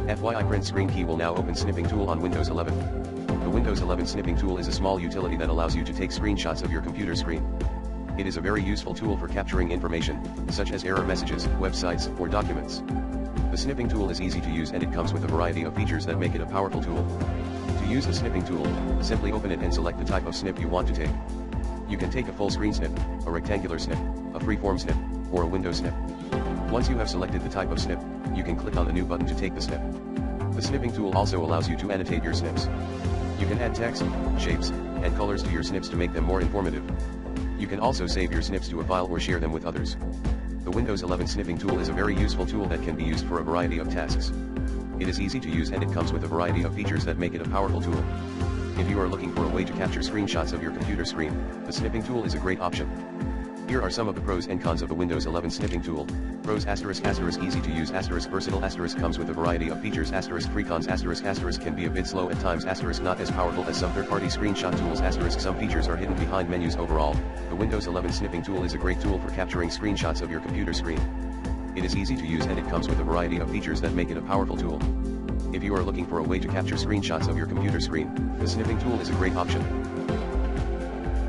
FYI, print screen key will now open Snipping Tool on Windows 11. The Windows 11 Snipping Tool is a small utility that allows you to take screenshots of your computer screen. It is a very useful tool for capturing information, such as error messages, websites, or documents. The Snipping Tool is easy to use and it comes with a variety of features that make it a powerful tool. To use the Snipping Tool, simply open it and select the type of snip you want to take. You can take a full screen snip, a rectangular snip, a freeform snip, or a window snip. Once you have selected the type of snip, you can click on the new button to take the snip. The Snipping Tool also allows you to annotate your snips. You can add text, shapes, and colors to your snips to make them more informative. You can also save your snips to a file or share them with others. The Windows 11 Snipping Tool is a very useful tool that can be used for a variety of tasks. It is easy to use and it comes with a variety of features that make it a powerful tool. If you are looking for a way to capture screenshots of your computer screen, the Snipping Tool is a great option. Here are some of the pros and cons of the Windows 11 Snipping Tool. Pros ***, easy to use ***, versatile ***, comes with a variety of features ***, free cons ***, can be a bit slow at times ***, not as powerful as some third-party screenshot tools ***, some features are hidden behind menus. Overall, the Windows 11 Snipping Tool is a great tool for capturing screenshots of your computer screen. It is easy to use and it comes with a variety of features that make it a powerful tool. If you are looking for a way to capture screenshots of your computer screen, the Snipping Tool is a great option.